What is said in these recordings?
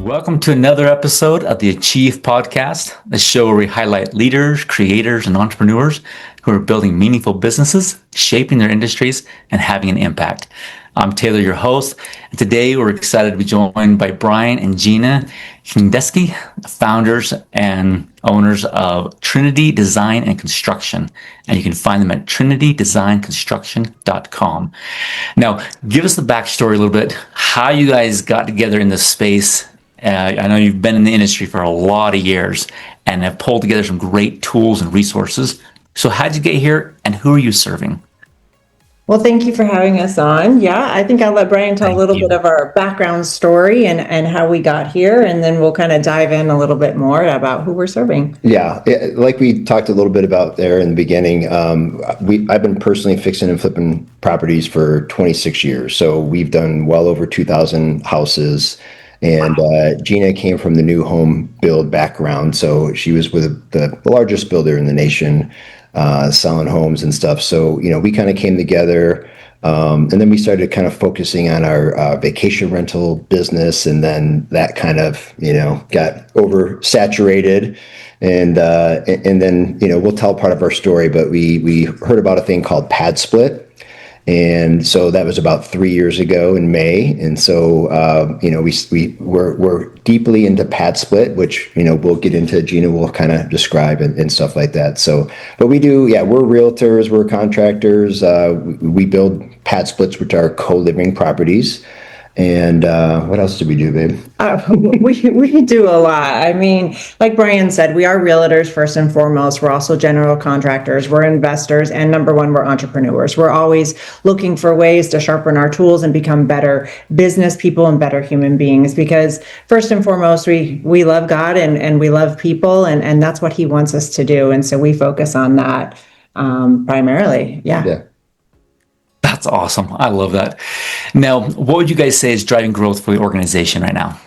Welcome to another episode of the Achieve Podcast, the show where we highlight leaders, creators, and entrepreneurs who are building meaningful businesses, shaping their industries, and having an impact. I'm Taylor, your host, and today we're excited to be joined by Brian and Gina Kingdeski, founders and owners of Trinity Design and Construction, and you can find them at trinitydesignconstruction.com. Now, give us the backstory a little bit, how you guys got together in this space. I know you've been in the industry for a lot of years and have pulled together some great tools and resources. So how did you get here and who are you serving? Well, thank you for having us on. Yeah, I think I'll let Brian tell a little bit of our background story and how we got here, and then we'll kind of dive in a little bit more about who we're serving. Yeah, like we talked a little bit about there in the beginning, I've been personally fixing and flipping properties for 26 years. So we've done well over 2,000 houses. And Gina came from the new home build background. So she was with the largest builder in the nation, selling homes and stuff. So, we kind of came together and then we started kind of focusing on our vacation rental business. And then that kind of, got oversaturated. And then, we'll tell part of our story, but we heard about a thing called PadSplit. And so that was about 3 years ago in May. And so, we're deeply into PadSplit, which, we'll get into, Gina will kind of describe and stuff like that. So, but we do, we're realtors, we're contractors. We build PadSplits, which are co-living properties. And what else do we do, babe? We do a lot. I mean, like Brian said, we are realtors first and foremost. We're also general contractors. We're investors. And number one, we're entrepreneurs. We're always looking for ways to sharpen our tools and become better business people and better human beings. Because first and foremost, we love God and we love people. And that's what he wants us to do. And so we focus on that primarily. Yeah. That's awesome. I love that. Now, what would you guys say is driving growth for the organization right now?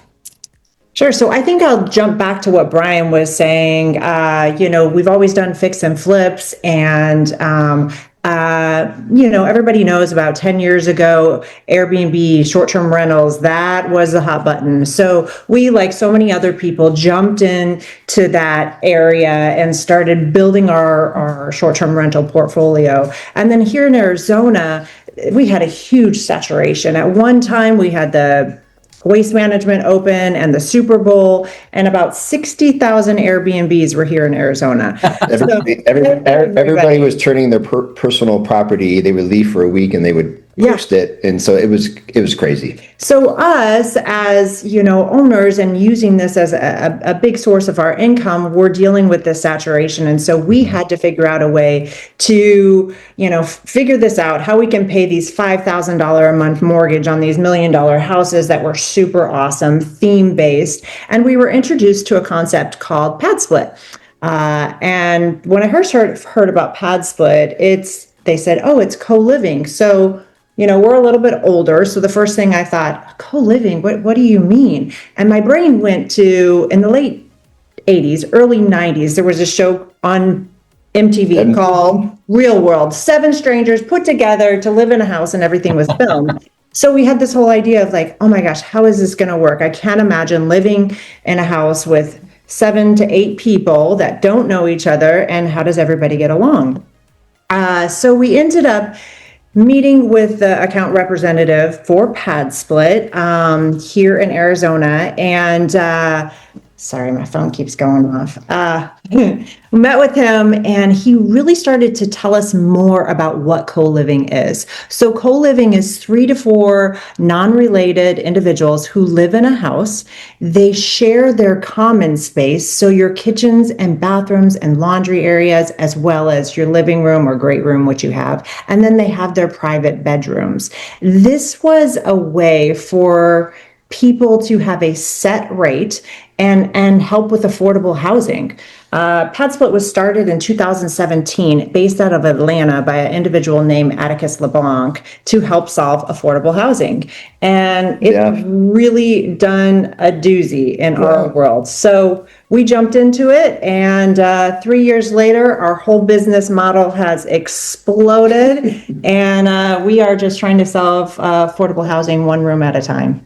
Sure. So I think I'll jump back to what Brian was saying. We've always done fix and flips and everybody knows about 10 years ago, Airbnb, short-term rentals, that was the hot button. So we, like so many other people, jumped into that area and started building our short-term rental portfolio. And then here in Arizona, we had a huge saturation. At one time, we had the Waste Management Open and the Super Bowl, and about 60,000 Airbnbs were here in Arizona. Everybody was turning their personal property. They would leave for a week and they would post it, and so it was crazy. So us as owners and using this as a big source of our income, we're dealing with this saturation, and so we had to figure out a way to figure this out, how we can pay these $5,000 a month mortgage on these $1 million houses that were super awesome, theme based, and we were introduced to a concept called PadSplit. And when I first heard about PadSplit, they said, oh, it's co-living. So we're a little bit older. So the first thing I thought, co-living, what do you mean? And my brain went to, in the late 80s, early 90s, there was a show on MTV called Real World. 7 strangers put together to live in a house and everything was filmed. So we had this whole idea of like, oh my gosh, how is this going to work? I can't imagine living in a house with 7 to 8 people that don't know each other. And how does everybody get along? So we ended up meeting with the account representative for PadSplit here in Arizona, and sorry, my phone keeps going off. Met with him, and he really started to tell us more about what co-living is. So co-living is 3 to 4 non-related individuals who live in a house. They share their common space, so your kitchens and bathrooms and laundry areas, as well as your living room or great room, which you have. And then they have their private bedrooms. This was a way for people to have a set rate and help with affordable housing. PadSplit was started in 2017, based out of Atlanta by an individual named Atticus LeBlanc to help solve affordable housing. And it's really done a doozy in our world. So we jumped into it, and 3 years later, our whole business model has exploded, and we are just trying to solve affordable housing one room at a time.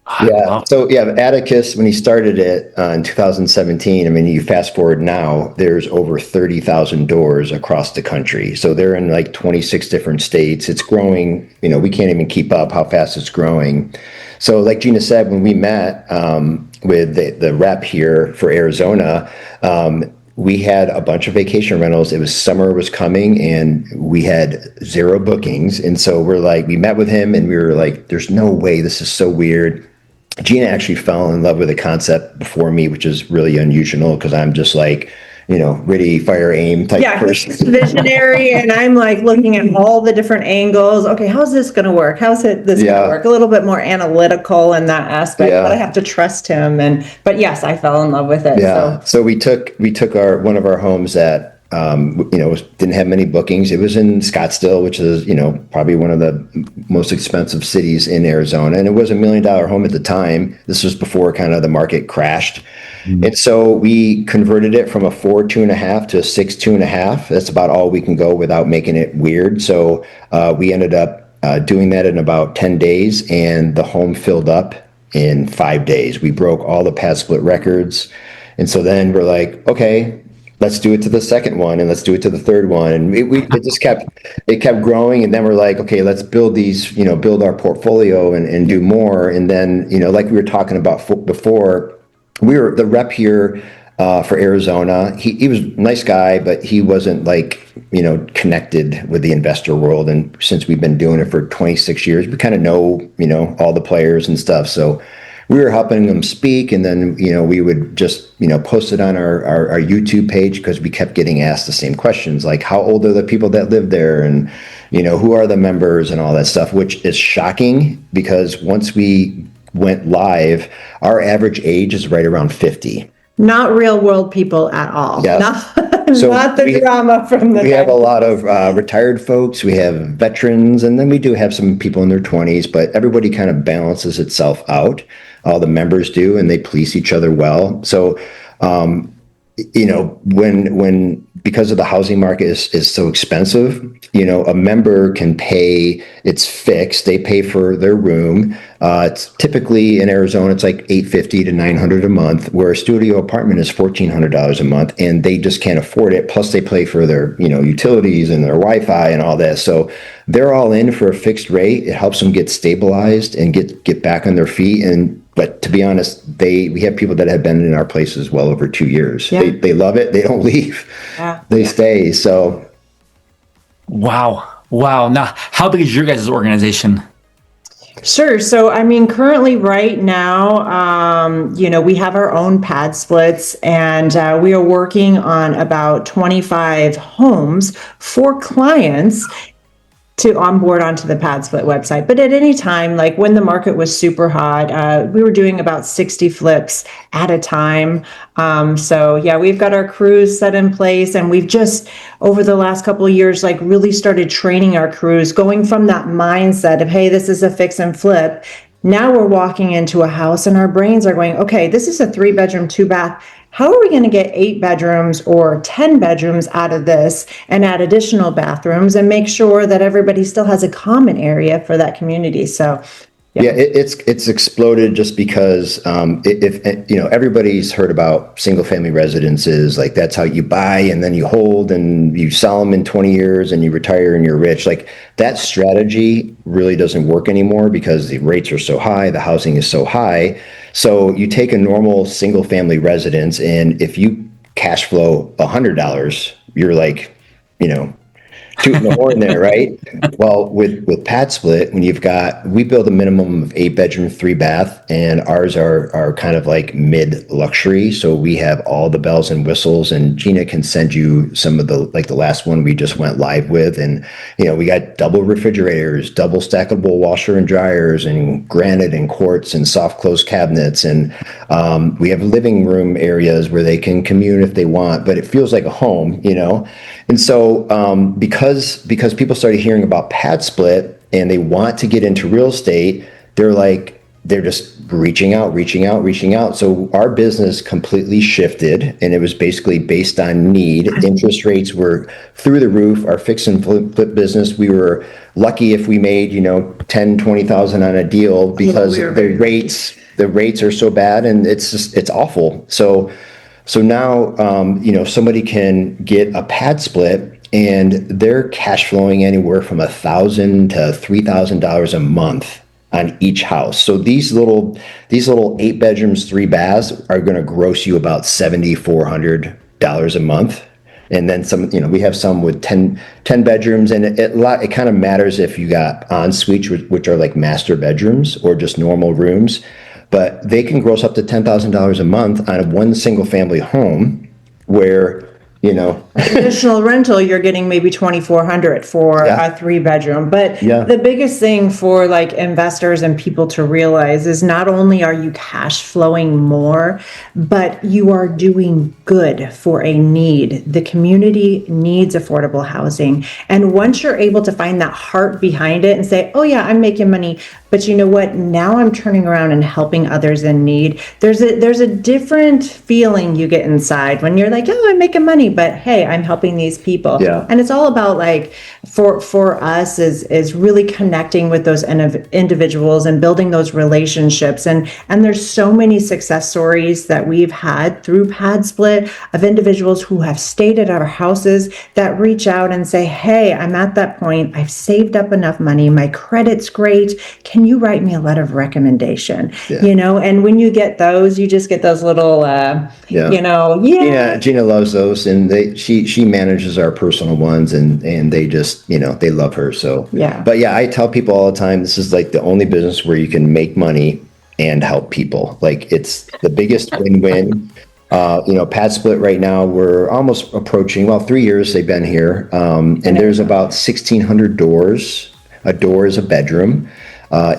I Yeah. love So yeah, Atticus, when he started it in 2017, I mean, you fast forward now, there's over 30,000 doors across the country. So they're in like 26 different states. It's growing, we can't even keep up how fast it's growing. So like Gina said, when we met with the rep here for Arizona, we had a bunch of vacation rentals. It was summer was coming and we had zero bookings. And so we met with him and we were like, there's no way, this is so weird. Gina actually fell in love with the concept before me, which is really unusual because I'm just like, ready, fire, aim type He's person. visionary, and I'm like looking at all the different angles. Okay, how's this going to work? This going to work? A little bit more analytical in that aspect, but I have to trust him. But yes, I fell in love with it. Yeah. So we took one of our homes that didn't have many bookings. It was in Scottsdale, which is, probably one of the most expensive cities in Arizona. And it was $1 million home at the time. This was before kind of the market crashed. And so we converted it from a 4 2.5 to a 6 2.5. That's about all we can go without making it weird. So we ended up doing that in about 10 days, and the home filled up in 5 days. We broke all the PadSplit records. And so then we're like, okay, let's do it to the second one, and let's do it to the third one. And it just kept growing. And then we're like, okay, let's build these, build our portfolio and do more. And then, like we were talking about before, we were the rep here for Arizona. He was a nice guy, but he wasn't connected with the investor world. And since we've been doing it for 26 years, we kind of know, all the players and stuff. So we were helping them speak, and then we would just post it on our YouTube page because we kept getting asked the same questions, like how old are the people that live there, and who are the members and all that stuff, which is shocking because once we went live, our average age is right around 50. Not real world people at all. Yes. Not the drama from the. We have a lot of retired folks. We have veterans, and then we do have some people in their 20s. But everybody kind of balances itself out. All the members do, and they police each other well. So, when because of the housing market is so expensive, a member can pay. It's fixed. They pay for their room. It's typically in Arizona, it's like $850 to $900 a month, where a studio apartment is $1,400 a month, and they just can't afford it. Plus, they pay for their utilities and their Wi-Fi and all that. So they're all in for a fixed rate. It helps them get stabilized and get back on their feet. But to be honest, we have people that have been in our places well over 2 years. Yeah. They love it. They don't leave. Yeah. They stay. So. Wow. Now, how big is your guys' organization? Sure. So, currently right now, we have our own PadSplits, and we are working on about 25 homes for clients to onboard onto the PadSplit website. But at any time, like when the market was super hot, we were doing about 60 flips at a time. So yeah, we've got our crews set in place, and we've just, over the last couple of years, really started training our crews, going from that mindset of, hey, this is a fix and flip. Now we're walking into a house and our brains are going, okay, this is a 3-bedroom, 2-bath. How are we going to get 8 bedrooms or 10 bedrooms out of this and add additional bathrooms and make sure that everybody still has a common area for that community? So, yeah, it's exploded just because if everybody's heard about single family residences, like that's how you buy and then you hold and you sell them in 20 years and you retire and you're rich. Like that strategy really doesn't work anymore because the rates are so high, the housing is so high. So you take a normal single family residence, and if you cash flow $100, you're like, tooting the horn there, right? Well, with PadSplit, we build a minimum of 8-bedroom, 3-bath, and ours are kind of like mid luxury. So we have all the bells and whistles, and Gina can send you some of the last one we just went live with. And, we got double refrigerators, double stackable washer and dryers, and granite and quartz and soft close cabinets. And we have living room areas where they can commune if they want, but it feels like a home, And so because people started hearing about PadSplit and they want to get into real estate, they're just reaching out. So our business completely shifted, and it was basically based on need. Interest rates were through the roof. Our fix and flip business, we were lucky if we made, 10, 20,000 on a deal because we were the very rates are so bad, and it's awful. So now, somebody can get a pad split and they're cash flowing anywhere from $1,000 to $3,000 a month on each house. So these little 8 bedrooms, 3 baths are going to gross you about $7,400 a month. And then some, we have some with 10 bedrooms, and it kind of matters if you got en suites, which are like master bedrooms, or just normal rooms. But they can gross up to $10,000 a month on one single family home where, Additional rental, you're getting maybe 2,400 for a 3-bedroom. But the biggest thing for like investors and people to realize is not only are you cash flowing more, but you are doing good for a need. The community needs affordable housing. And once you're able to find that heart behind it and say, oh yeah, I'm making money, but you know what? Now I'm turning around and helping others in need. There's a different feeling you get inside when you're like, oh, I'm making money, but hey, I'm helping these people. Yeah. And it's all about like, for us is really connecting with those individuals and building those relationships. And there's so many success stories that we've had through PadSplit of individuals who have stayed at our houses that reach out and say, hey, I'm at that point. I've saved up enough money. My credit's great. Can you write me a letter of recommendation? And when you get those, you just get those little, Gina loves those, and she manages our personal ones, and they just, they love her. So, but I tell people all the time, this is like the only business where you can make money and help people. Like, it's the biggest win-win. PadSplit right now, we're almost approaching, 3 years they've been here. And there's about 1,600 doors. A door is a bedroom.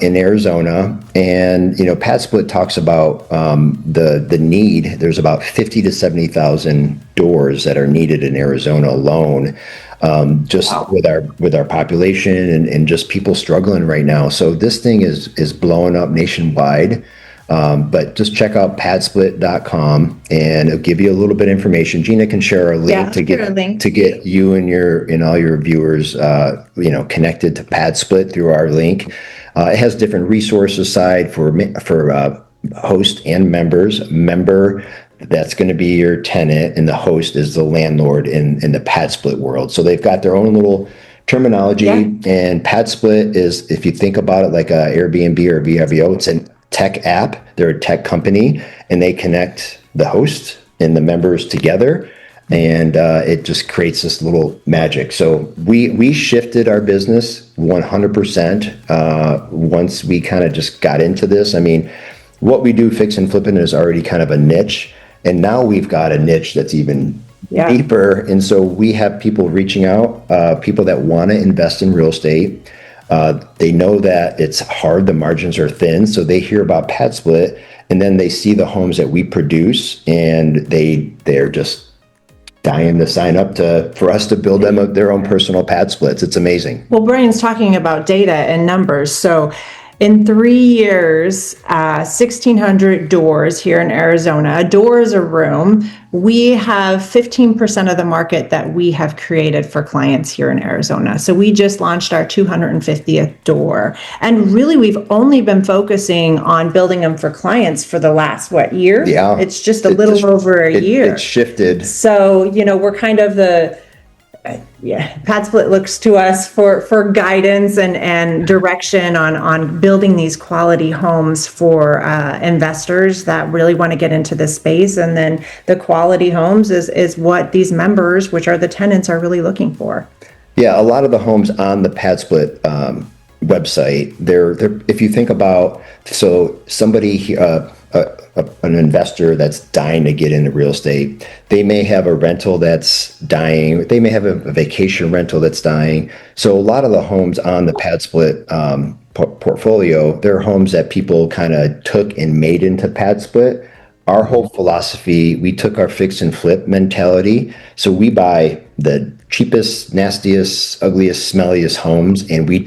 In Arizona, and PadSplit talks about the need. There's about 50 to 70,000 doors that are needed in Arizona alone, with our population and just people struggling right now. So this thing is blowing up nationwide. But just check out padsplit.com and it'll give you a little bit of information. Gina can share a link to get you and all your viewers connected to PadSplit through our link. It has different resources side for host and members. Member, that's going to be your tenant, and the host is the landlord in the PadSplit world. So they've got their own little terminology. And PadSplit is, if you think about it like a Airbnb or VRBO, it's a tech app. They're a tech company, and they connect the host and the members together. And it just creates this little magic. So we shifted our business 100% once we kind of just got into this. I mean, what we do, fix and flipping, is already kind of a niche. And now we've got a niche that's even deeper. And so we have people reaching out, people that want to invest in real estate. They know that it's hard, the margins are thin. So they hear about PadSplit, and then they see the homes that we produce, and they're just dying to sign up for us to build them their own personal pad splits. It's amazing. Well, Brian's talking about data and numbers. So in 3 years, 1,600 doors here in Arizona. A door is a room. We have 15% of the market that we have created for clients here in Arizona. So we just launched our 250th door. And really, we've only been focusing on building them for clients for the last, year? Yeah. It's just a little over a year. It's shifted. So, we're kind of PadSplit looks to us for guidance and direction on building these quality homes for investors that really want to get into this space. And then the quality homes is what these members, which are the tenants, are really looking for. Yeah, a lot of the homes on the PadSplit website, they're if you think about, so somebody an investor that's dying to get into real estate, they may have a rental that's dying. They may have a vacation rental that's dying. So a lot of the homes on the PadSplit portfolio, they're homes that people kind of took and made into PadSplit. Our whole philosophy, we took our fix and flip mentality. So we buy the cheapest, nastiest, ugliest, smelliest homes, and we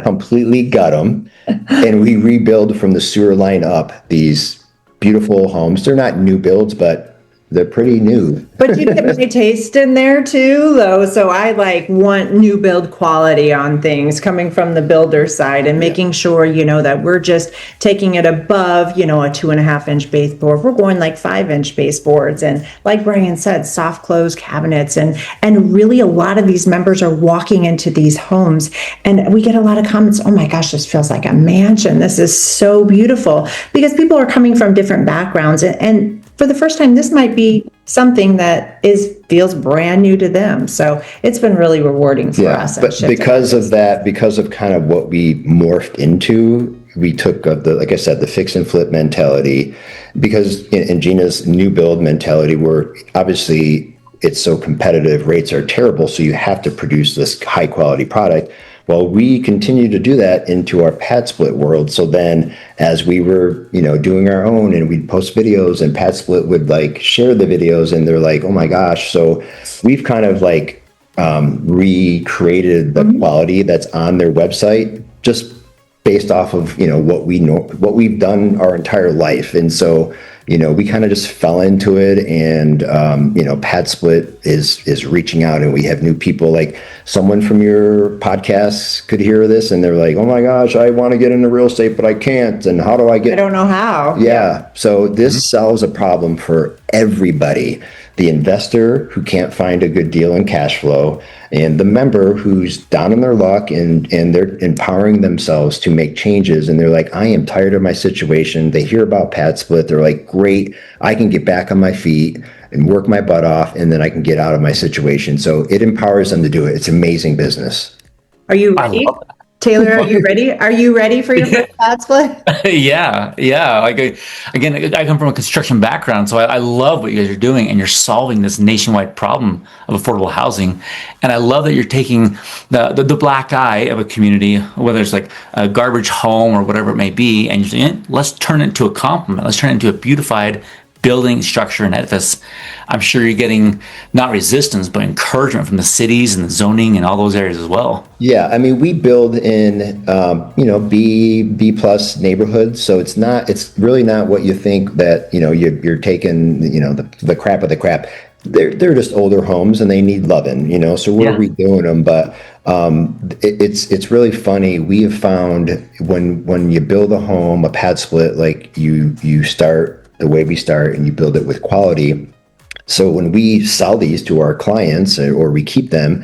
completely gut them, and we rebuild from the sewer line up these beautiful homes. They're not new builds, but they're pretty new. But you get my taste in there too, though. So I like want new build quality on things coming from the builder side and making sure, that we're just taking it above, a 2.5-inch baseboard. We're going like 5-inch baseboards. And like Brian said, soft close cabinets. And really a lot of these members are walking into these homes and we get a lot of comments. Oh my gosh, this feels like a mansion. This is so beautiful, because people are coming from different backgrounds, and for the first time, this might be something that feels brand new to them. So it's been really rewarding for us. But because of kind of what we morphed into, we took like I said, the fix and flip mentality, because in Gina's new build mentality, where obviously it's so competitive, rates are terrible, so you have to produce this high quality product. Well, we continue to do that into our PadSplit world. So then as we were, doing our own, and we'd post videos, and PadSplit would like share the videos, and they're like, oh my gosh. So we've kind of like recreated the quality that's on their website, just based off of, what we've done our entire life. And so, we kind of just fell into it, and, PadSplit is reaching out, and we have new people. Like someone from your podcast could hear this and they're like, oh my gosh, I want to get into real estate, but I can't. And how do I get? I don't know how. Yeah. So this solves a problem for everybody. The investor who can't find a good deal in cash flow, and the member who's down in their luck, and they're empowering themselves to make changes. And they're like, I am tired of my situation. They hear about PadSplit. They're like, great, I can get back on my feet and work my butt off, and then I can get out of my situation. So it empowers them to do it. It's amazing business. Are you ready? Taylor, are you ready? Are you ready for your PadSplit? Yeah. Like again, I come from a construction background, so I love what you guys are doing, and you're solving this nationwide problem of affordable housing. And I love that you're taking the black eye of a community, whether it's like a garbage home or whatever it may be, and you're saying, let's turn it into a complement. Let's turn it into a beautified building, structure, and edifice. I'm sure you're getting not resistance, but encouragement from the cities and the zoning and all those areas as well. Yeah, I mean, we build in, B plus neighborhoods, so it's really not what you think that you're taking, the crap of the crap. They're just older homes and they need loving, so we're redoing them. But it's really funny. We have found when you build a home, a PadSplit, like you start the way we start, and you build it with quality. So when we sell these to our clients, or we keep them,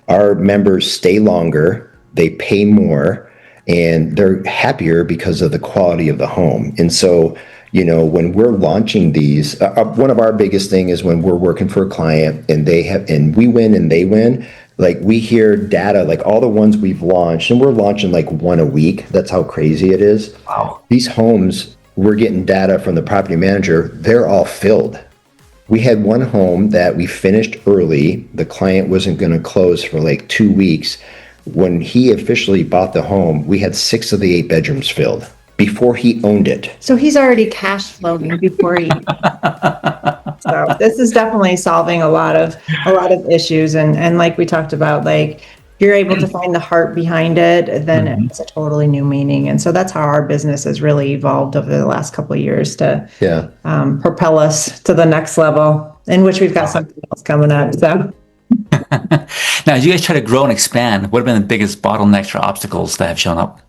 our members stay longer, they pay more, and they're happier because of the quality of the home. And so, when we're launching these, one of our biggest thing is when we're working for a client and we win and they win, like we hear data, like all the ones we've launched, and we're launching like one a week. That's how crazy it is. Wow. These homes, we're getting data from the property manager, they're all filled. We had one home that we finished early. The client wasn't going to close for like 2 weeks. When he officially bought the home, we had 6 of the 8 bedrooms filled before he owned it. So he's already cash flowing before he. So this is definitely solving a lot of issues, and like we talked about, like, if you're able to find the heart behind it, then it's a totally new meaning. And so that's how our business has really evolved over the last couple of years to propel us to the next level, in which we've got something else coming up. So now, as you guys try to grow and expand, what have been the biggest bottlenecks or obstacles that have shown up?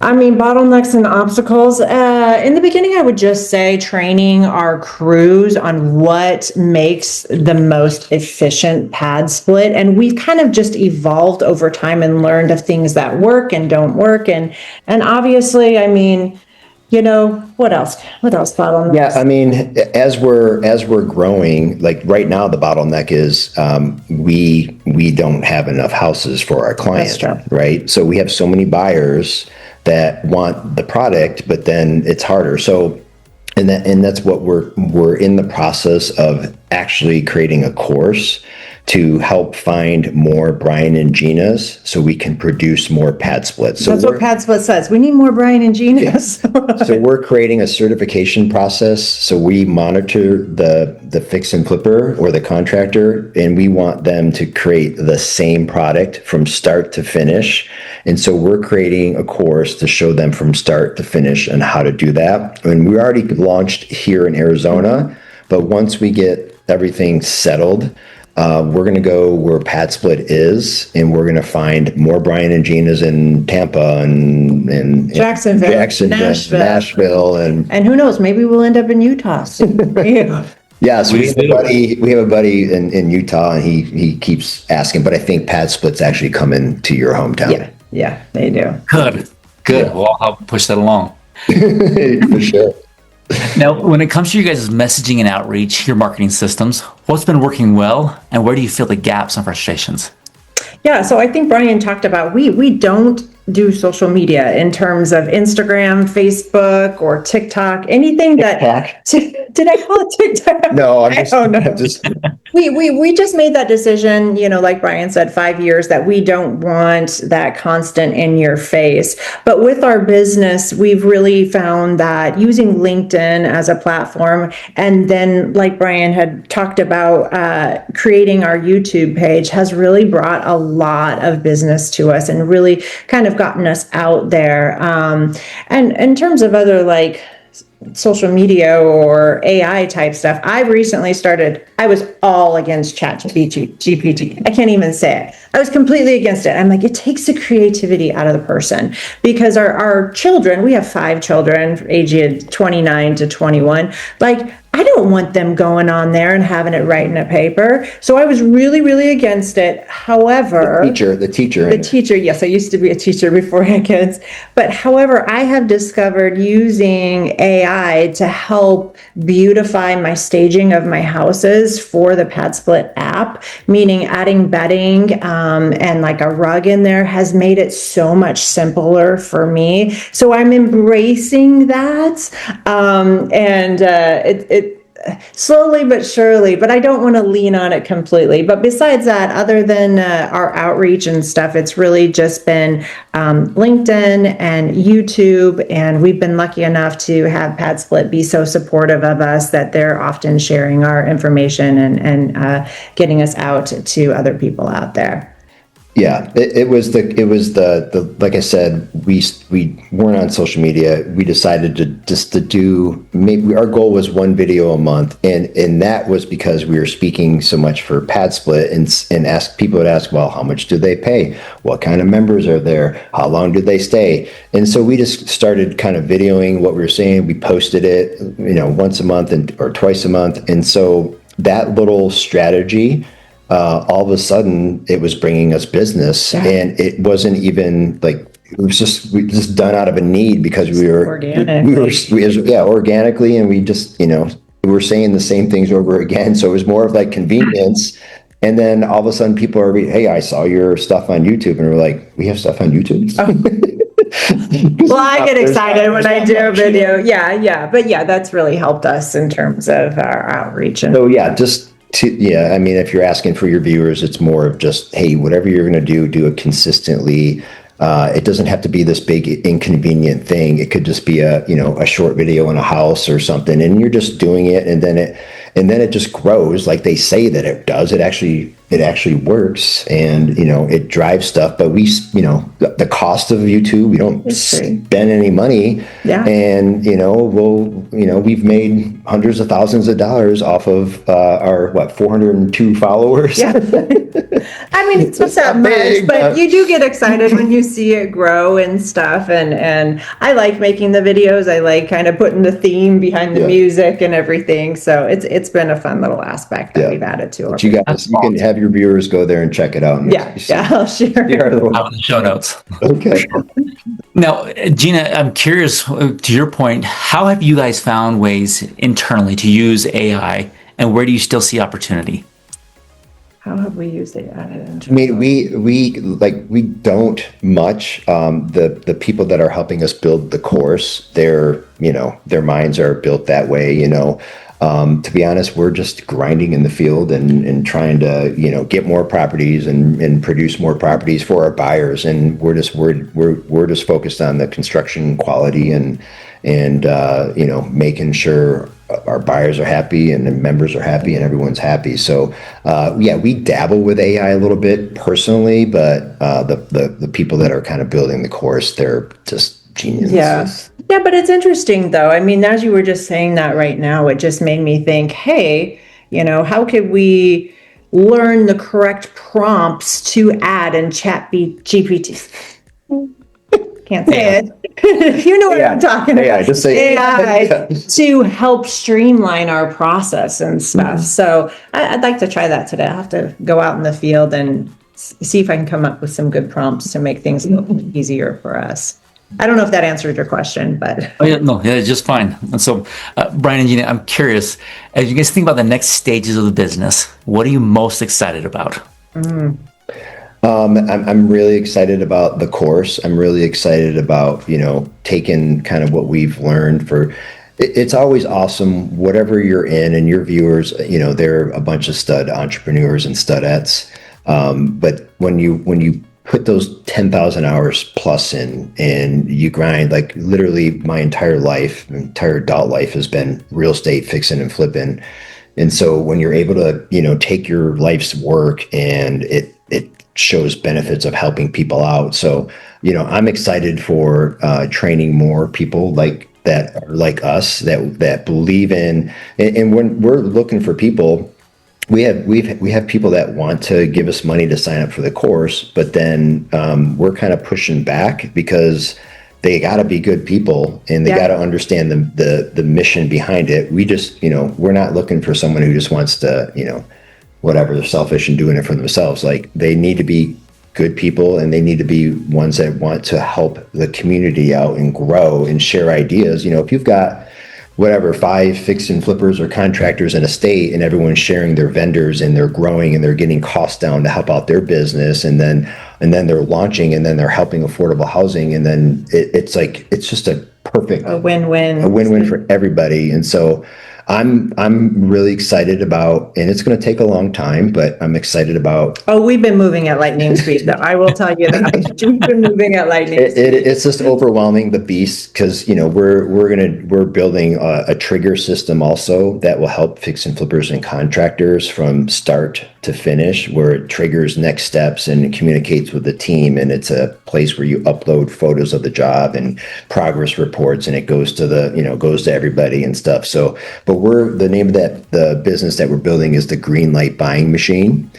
I mean, bottlenecks and obstacles. In the beginning, I would just say training our crews on what makes the most efficient PadSplit. And we've kind of just evolved over time and learned of things that work and don't work. And obviously, I mean, what else? What else bottlenecks? Yeah, I mean, as we're growing, like right now, the bottleneck is we don't have enough houses for our clients, right? So we have so many buyers that want the product, but then it's harder. So, and that's what we're in the process of actually creating a course to help find more Brian and Gina's, so we can produce more PadSplits. So that's what PadSplit says. We need more Brian and Gina's. So we're creating a certification process. So we monitor the fix and flipper or the contractor, and we want them to create the same product from start to finish. And so we're creating a course to show them from start to finish and how to do that. And we already launched here in Arizona, But once we get everything settled, we're going to go where PadSplit is, and we're going to find more Brian and Gina's in Tampa and Jacksonville, Nashville, and who knows, maybe we'll end up in Utah soon. Yeah, so we have a buddy in Utah, and he keeps asking, but I think PadSplit's actually coming to your hometown. Yeah, they do. Good. Yeah. Well, I'll help push that along. For sure. Now, when it comes to you guys' messaging and outreach, your marketing systems, what's been working well, and where do you feel the gaps and frustrations? Yeah, so I think Brian talked about we don't do social media in terms of Instagram, Facebook, or TikTok, anything that did I call it TikTok? No, I don't know. We just made that decision, like Brian said, 5 years, that we don't want that constant in your face. But with our business, we've really found that using LinkedIn as a platform, and then like Brian had talked about, creating our YouTube page has really brought a lot of business to us and really kind of gotten us out there. And in terms of other like social media or AI type stuff, I've recently started, I was all against ChatGPT. I can't even say it. I was completely against it. I'm like, it takes the creativity out of the person, because our children, we have 5 children aged 29 to 21. Like, I don't want them going on there and having it right in a paper. So I was really, really against it. However, the teacher. Yes, I used to be a teacher before I had kids. But however, I have discovered using AI to help beautify my staging of my houses for the PadSplit app, meaning adding bedding and like a rug in there has made it so much simpler for me. So I'm embracing that. It slowly but surely, but I don't want to lean on it completely. But besides that, other than our outreach and stuff, it's really just been LinkedIn and YouTube. And we've been lucky enough to have PadSplit be so supportive of us that they're often sharing our information and getting us out to other people out there. Yeah, it was the like I said, we weren't on social media. We decided to do, our goal was 1 video a month, and that was because we were speaking so much for PadSplit, and people would ask, well, how much do they pay? What kind of members are there? How long do they stay? And so we just started kind of videoing what we were saying. We posted it, once a month or twice a month, and so that little strategy, all of a sudden it was bringing us business. Yeah. And it wasn't even like, we just done out of a need, because we were organically, and we just, we were saying the same things over again. So it was more of like convenience. And then all of a sudden people are, hey, I saw your stuff on YouTube, and we're like, we have stuff on YouTube? Oh. Well, I get excited when I do a video. Yeah. But yeah, that's really helped us in terms of our outreach. So yeah, I mean, if you're asking for your viewers, it's more of just, hey, whatever you're going to do it consistently. It doesn't have to be this big inconvenient thing. It could just be a short video in a house or something, and you're just doing it, and then it just grows like they say that it does. It actually works, and it drives stuff. But we, the cost of YouTube, we don't spend any money. Yeah. And we've made hundreds of thousands of dollars off of our 402 followers. Yeah. I mean, it's not that much, but you do get excited when you see it grow and stuff. And I like making the videos. I like kind of putting the theme behind the music and everything. So it's been a fun little aspect that we've added to our. You can have your viewers go there and check it out. I'll share. Out in the show notes. Okay. Now, Gina, I'm curious, to your point, how have you guys found ways internally to use AI, and where do you still see opportunity? How have we used AI? I mean, we don't much. The people that are helping us build the course, their minds are built that way. To be honest, we're just grinding in the field and trying to, get more properties and produce more properties for our buyers. And we're just focused on the construction quality and making sure our buyers are happy and the members are happy and everyone's happy. So, we dabble with AI a little bit personally, but the people that are kind of building the course, they're just genius. Yeah, but it's interesting though. I mean, as you were just saying that right now, it just made me think, hey, how could we learn the correct prompts to add in GPT? Can't say it. You know what I'm talking about. AI, just say AI to help streamline our process and stuff. So I'd like to try that today. I'll have to go out in the field and see if I can come up with some good prompts to make things a little easier for us. I don't know if that answered your question, but. Just fine. And so, Brian and Gina, I'm curious, as you guys think about the next stages of the business, what are you most excited about? I'm really excited about the course. I'm really excited about, taking kind of what we've learned it's always awesome, whatever you're in, and your viewers, they're a bunch of stud entrepreneurs and studettes. But when you put those 10,000 hours plus in and you grind, like literally my entire adult life has been real estate fixing and flipping. And so when you're able to, take your life's work and it shows benefits of helping people out. So, I'm excited for training more people like that are like us that believe in, and when we're looking for people, we have people that want to give us money to sign up for the course, but then we're kind of pushing back because they got to be good people and they got to understand the mission behind it. We just, we're not looking for someone who just wants to, whatever, they're selfish and doing it for themselves. Like, they need to be good people, and they need to be ones that want to help the community out and grow and share ideas. If you've got whatever, 5 fix and flippers or contractors in a state, and everyone's sharing their vendors and they're growing and they're getting costs down to help out their business, and then they're launching, and then they're helping affordable housing, and then it's just a perfect win-win for everybody. And so I'm really excited about, and it's going to take a long time, but I'm excited about. Oh, we've been moving at lightning speed, though. I will tell you that we've been moving at lightning speed. It's just overwhelming, the beast, because we're building a trigger system also that will help fix and flippers and contractors from start to finish, where it triggers next steps and it communicates with the team, and it's a place where you upload photos of the job and progress reports, and it goes to everybody and stuff. So, but the name of the business that we're building is the Green Light Buying Machine.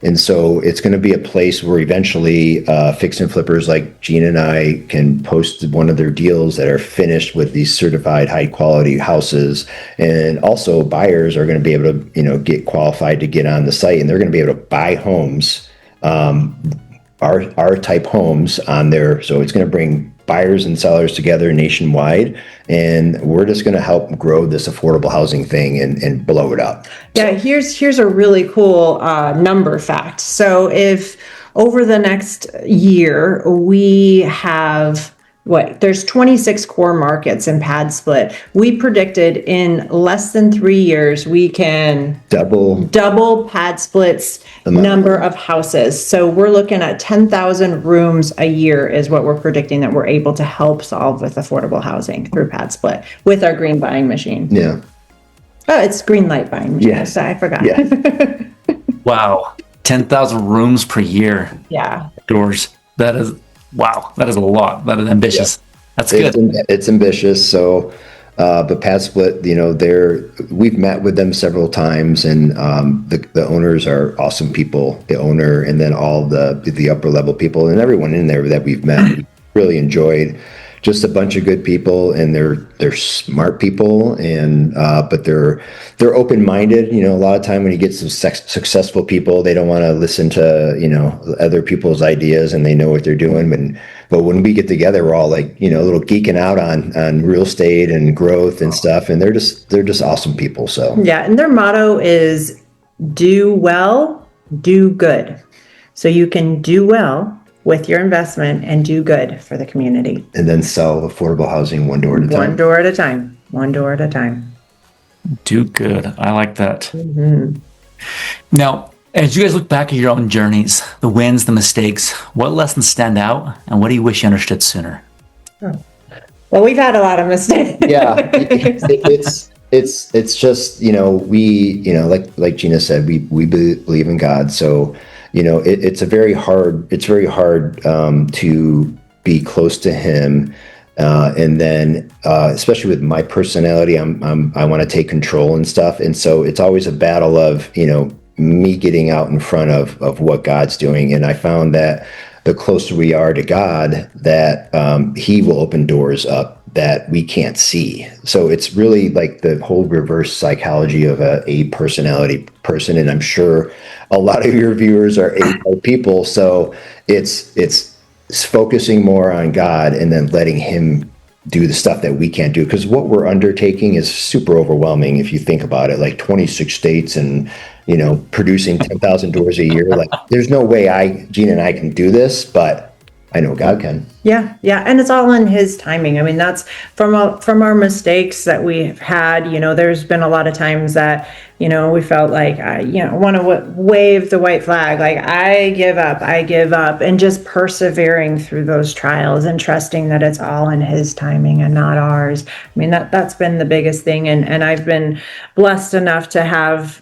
And so it's going to be a place where eventually fix and flippers like Gina and I can post one of their deals that are finished with these certified high quality houses. And also buyers are going to be able to, get qualified to get on the site, and they're going to be able to buy homes, our type homes on there. So it's going to bring buyers and sellers together nationwide, and we're just going to help grow this affordable housing thing and blow it up. Yeah, here's a really cool number fact. So if over the next year we have there's 26 core markets in PadSplit. We predicted in less than 3 years we can double PadSplit's number of houses. So we're looking at 10,000 rooms a year is what we're predicting that we're able to help solve with affordable housing through PadSplit with our green buying machine. Yeah. Oh, it's Green Light Buying machine. Yes. I forgot. Yeah. Wow. 10,000 rooms per year. Yeah. Doors. That is, wow. That is a lot. That is ambitious. Yeah. That's good. It's ambitious. So, but PadSplit, we've met with them several times, and the owners are awesome people. The owner, and then all the upper level people, and everyone in there that we've met, we really enjoyed. Just a bunch of good people, and they're smart people, and but they're open-minded. A lot of time when you get some successful people, they don't want to listen to other people's ideas, and they know what they're doing. But when we get together, we're all like a little geeking out on real estate and growth and stuff, and they're just awesome people. So yeah, and their motto is do well, do good. So you can do well with your investment and do good for the community. And then sell affordable housing one door at a time. One door at a time. One door at a time. Do good. I like that. Mm-hmm. Now, as you guys look back at your own journeys, the wins, the mistakes, what lessons stand out, and what do you wish you understood sooner? Well, we've had a lot of mistakes. Yeah, it's just we like Gina said, we believe in God, so. It's very hard to be close to him And then, especially with my personality, I want to take control and stuff. And so it's always a battle of, me getting out in front of what God's doing. And I found that the closer we are to God, that he will open doors up that we can't see. So it's really like the whole reverse psychology of a personality person. And I'm sure a lot of your viewers are A-type people. So it's focusing more on God and then letting him do the stuff that we can't do. Because what we're undertaking is super overwhelming if you think about it, like 26 states and, producing 10,000 doors a year. Like there's no way Gina and I can do this, but I know God can. Yeah. And it's all in his timing. I mean, that's from our mistakes that we've had, there's been a lot of times that, we felt like, want to wave the white flag, like I give up, and just persevering through those trials and trusting that it's all in his timing and not ours. I mean, that's been the biggest thing. And I've been blessed enough to have,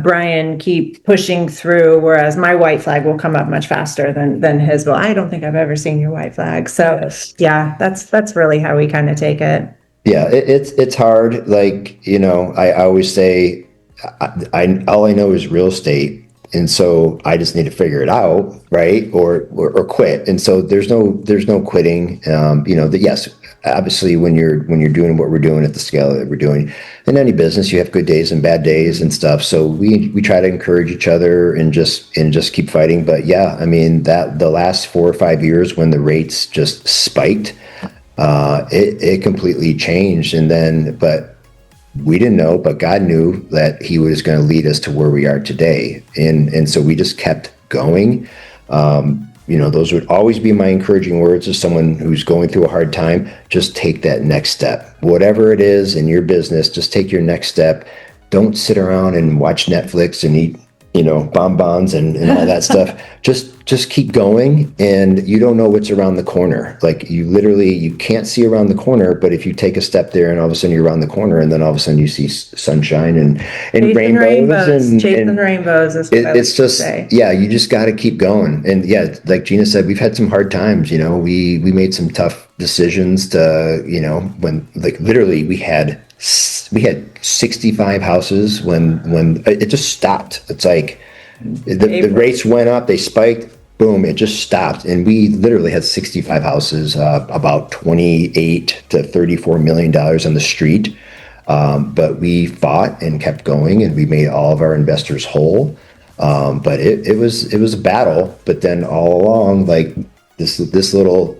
Brian keep pushing through, whereas my white flag will come up much faster than his will. I don't think I've ever seen your white flag. So yeah, that's really how we kind of take it. Yeah, it's hard. Like, I always say, all I know is real estate, and so I just need to figure it out, right? Or quit. And so there's no quitting. Yes, obviously when you're doing what we're doing at the scale that we're doing in any business, you have good days and bad days and stuff. So we try to encourage each other and just keep fighting. But yeah, I mean that the last 4 or 5 years when the rates just spiked, it completely changed. But we didn't know, but God knew that he was going to lead us to where we are today. And so we just kept going. Those would always be my encouraging words as someone who's going through a hard time. Just take that next step, whatever it is in your business, just take your next step. Don't sit around and watch Netflix and eat, bonbons and all that stuff. Just keep going, and you don't know what's around the corner. Like you can't see around the corner, but if you take a step there and all of a sudden you're around the corner and then all of a sudden you see sunshine and rainbows. Chasing rainbows is what it's just, say. Yeah, you just got to keep going. And yeah, like Gina said, we've had some hard times, we made some tough decisions to, when like literally we had 65 houses when it just stopped. It's like the rates went up, they spiked, boom, it just stopped. And we literally had 65 houses, about $28 to $34 million on the street. But we fought and kept going, and we made all of our investors whole. But it was a battle. But then all along, like this little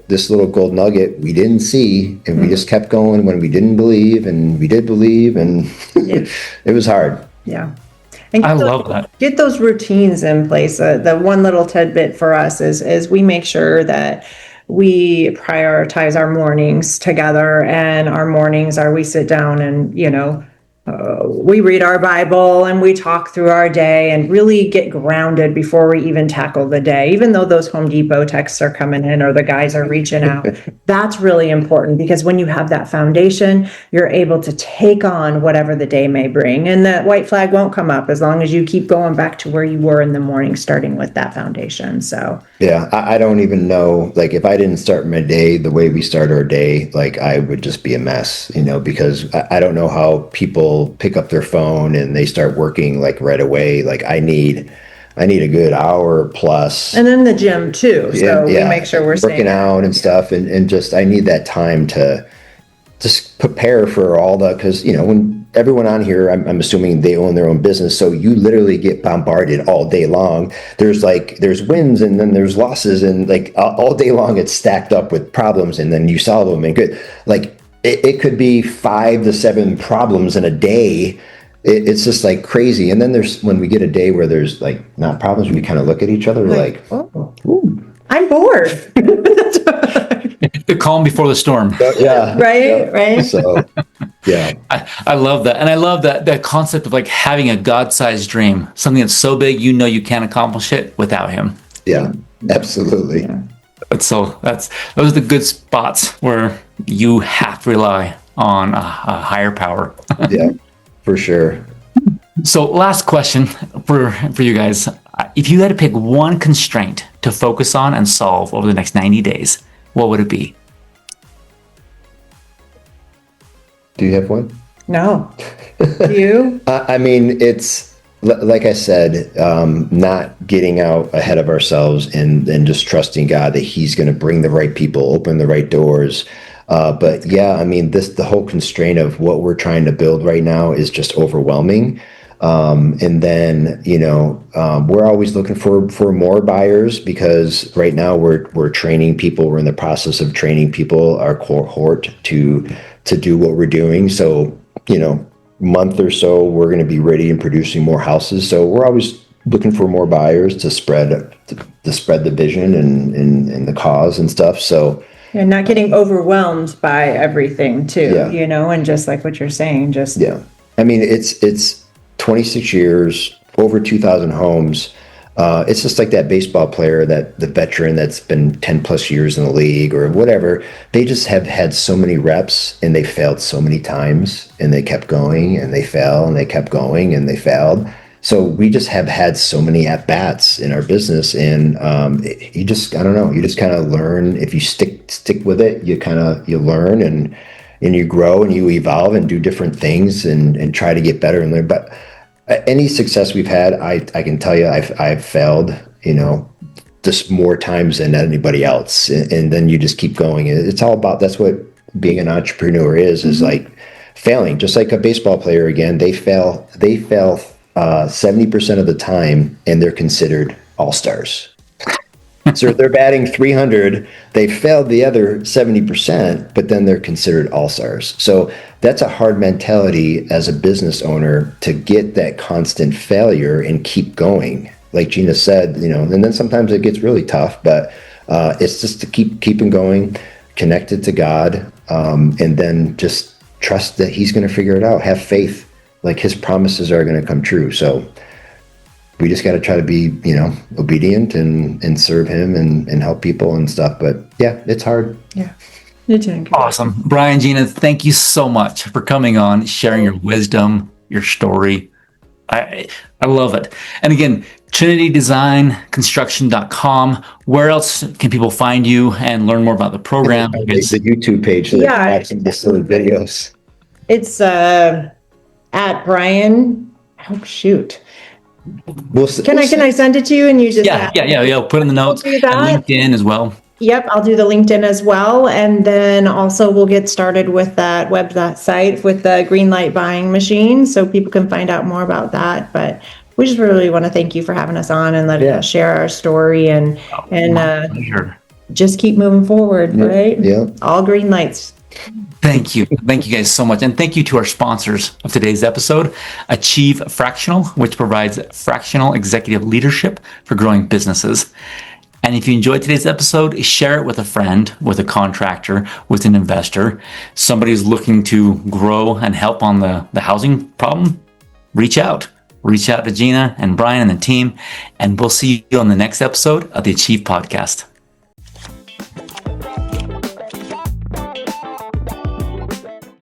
gold nugget we didn't see, and we just kept going when we didn't believe, and we did believe, and it was hard. Yeah. And I love that. Get those routines in place. The one little tidbit for us is we make sure that we prioritize our mornings together, and our mornings are we sit down and, we read our Bible and we talk through our day and really get grounded before we even tackle the day. Even though those Home Depot texts are coming in or the guys are reaching out, that's really important, because when you have that foundation, you're able to take on whatever the day may bring. And that white flag won't come up as long as you keep going back to where you were in the morning, starting with that foundation. So yeah, I don't even know, like if I didn't start my day the way we start our day, like I would just be a mess, because I don't know how people pick up their phone and they start working like right away. Like I need a good hour plus. And then the gym too. So we make sure we're working out and stuff. And just, I need that time to just prepare for all because, when everyone on here, I'm assuming they own their own business. So you literally get bombarded all day long. There's wins and then there's losses, and like all day long it's stacked up with problems, and then you solve them and good. Like it could be 5 to 7 problems in a day. It's just like crazy. And then when we get a day where there's like not problems, we kind of look at each other like, oh, I'm bored. The calm before the storm. Yeah. Right. So, yeah. I love that. And I love that concept of like having a God-sized dream, something that's so big, you can't accomplish it without him. Yeah, absolutely. Yeah. So those are the good spots where you have to rely on a higher power. Yeah, for sure. So last question for you guys. If you had to pick one constraint to focus on and solve over the next 90 days, what would it be? Do you have one? No. Do you? I mean, it's like I said, not getting out ahead of ourselves and just trusting God that He's going to bring the right people, open the right doors. But yeah, I mean, the whole constraint of what we're trying to build right now is just overwhelming. And then, we're always looking for more buyers, because right now we're training people. We're in the process of training people, our cohort, to do what we're doing. So, month or so, we're going to be ready and producing more houses. So we're always looking for more buyers to spread the vision and the cause and stuff. So, And not getting overwhelmed by everything too, Yeah. and just like what you're saying, just yeah, I mean, it's 26 years, over 2,000 homes. It's just like that baseball player, that the veteran that's been 10 plus years in the league or whatever. They just have had so many reps, and they failed so many times, and they kept going, and they fell, and they kept going, and they failed. So we just have had so many at bats in our business, and you just, I don't know, you just kind of learn. If you stick with it, you learn, and you grow, and you evolve, and do different things, and try to get better and learn. But any success we've had, I can tell you, I've failed, just more times than anybody else. And then you just keep going. It's all about, that's what being an entrepreneur is like failing, just like a baseball player. Again, they fail 70% of the time, and they're considered all-stars. So they're batting 300, they failed the other 70%, but then they're considered all-stars. So that's a hard mentality as a business owner, to get that constant failure and keep going. Like Gina said, and then sometimes it gets really tough, but it's just to keeping going, connected to God, and then just trust that He's going to figure it out. Have faith, like His promises are going to come true. So we just got to try to be, obedient and serve Him and help people and stuff. But yeah, it's hard. yeah. You're doing good. Awesome. Brian, Gina, thank you so much for coming on, sharing your wisdom, your story. I love it. And again, Trinity Design Construction.com. Where else can people find you and learn more about the program? The YouTube page. So Yeah. have some silly videos. It's at Brian. Oh shoot. Can I send it to you and you just Yeah. Put in the notes. do And that. LinkedIn as well. Yep, I'll do the LinkedIn as well, and then also we'll get started with that website with the green light buying machine, so people can find out more about that. But we just really want to thank you for having us on and letting us share our story and Pleasure. just keep moving forward, right? Yeah. All green lights. Thank you. Thank you guys so much. And thank you to our sponsors of today's episode, Achieve Fractional, which provides fractional executive leadership for growing businesses. And if you enjoyed today's episode, share it with a friend, with a contractor, with an investor, somebody who's looking to grow and help on the housing problem. Reach out. Reach out to Gina and Brian and the team, and we'll see you on the next episode of the Achieve Podcast.